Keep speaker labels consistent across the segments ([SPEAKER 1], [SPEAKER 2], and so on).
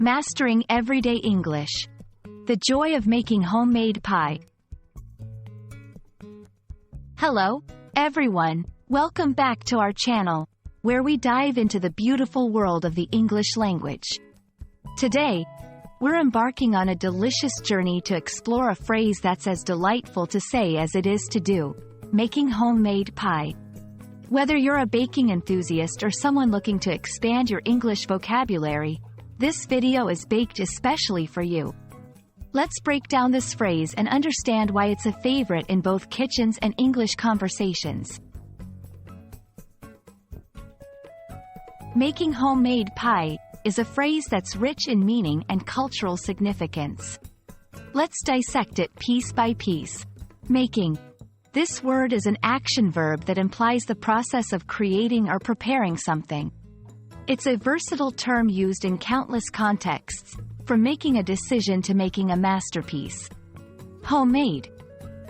[SPEAKER 1] Mastering Everyday English. The joy of making homemade pie. Hello, everyone. Welcome back to our channel, where we dive into the beautiful world of the English language. Today, we're embarking on a delicious journey to explore a phrase that's as delightful to say as it is to do: making homemade pie. Whether you're a baking enthusiast or someone looking to expand your English vocabulary, this video is baked especially for you. Let's break down this phrase and understand why it's a favorite in both kitchens and English conversations. Making homemade pie is a phrase that's rich in meaning and cultural significance. Let's dissect it piece by piece. Making. This word is an action verb that implies the process of creating or preparing something. It's a versatile term used in countless contexts, from making a decision to making a masterpiece. Homemade.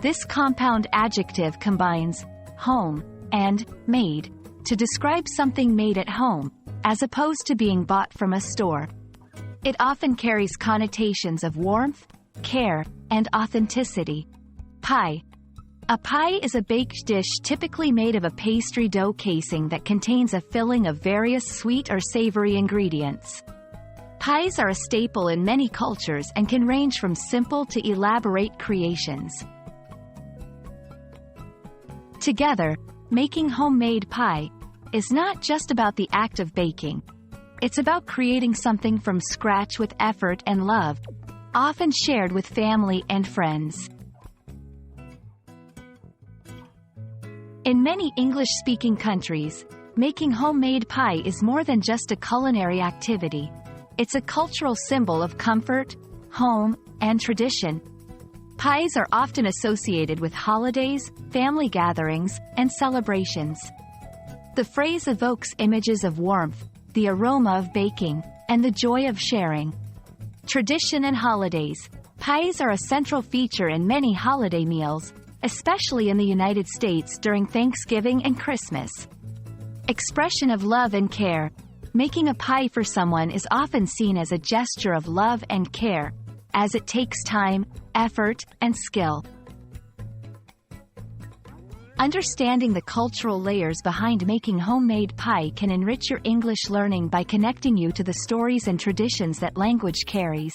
[SPEAKER 1] This compound adjective combines home and made to describe something made at home, as opposed to being bought from a store. It often carries connotations of warmth, care, and authenticity. Pie. A pie is a baked dish typically made of a pastry dough casing that contains a filling of various sweet or savory ingredients. Pies are a staple in many cultures and can range from simple to elaborate creations. Together, making homemade pie is not just about the act of baking. It's about creating something from scratch with effort and love, often shared with family and friends. In many English-speaking countries, making homemade pie is more than just a culinary activity. It's a cultural symbol of comfort, home, and tradition. Pies are often associated with holidays, family gatherings, and celebrations. The phrase evokes images of warmth, the aroma of baking, and the joy of sharing. Tradition and holidays. Pies are a central feature in many holiday meals, especially in the United States during Thanksgiving and Christmas. Expression of love and care. Making a pie for someone is often seen as a gesture of love and care, as it takes time, effort, and skill. Understanding the cultural layers behind making homemade pie can enrich your English learning by connecting you to the stories and traditions that language carries.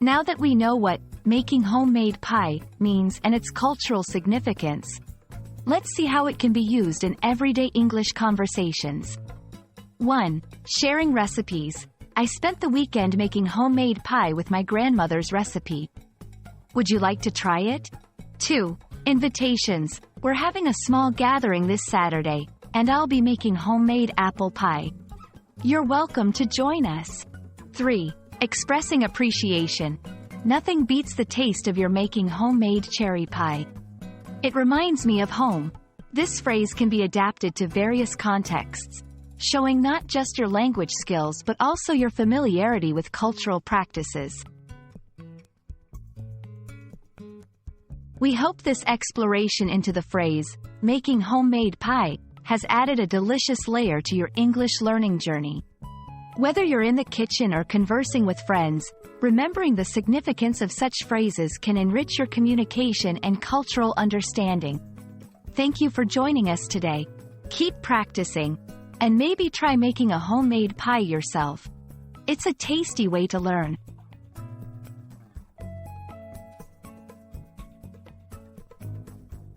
[SPEAKER 1] Now that we know what making homemade pie means and its cultural significance, let's see how it can be used in everyday English conversations. 1. Sharing recipes. I spent the weekend making homemade pie with my grandmother's recipe. Would you like to try it? 2. Invitations. We're having a small gathering this Saturday, and I'll be making homemade apple pie. You're welcome to join us. 3. Expressing appreciation. Nothing beats the taste of your making homemade cherry pie. It reminds me of home. This phrase can be adapted to various contexts, showing not just your language skills but also your familiarity with cultural practices. We hope this exploration into the phrase, making homemade pie, has added a delicious layer to your English learning journey. Whether you're in the kitchen or conversing with friends, remembering the significance of such phrases can enrich your communication and cultural understanding. Thank you for joining us today. Keep practicing, and maybe try making a homemade pie yourself. It's a tasty way to learn.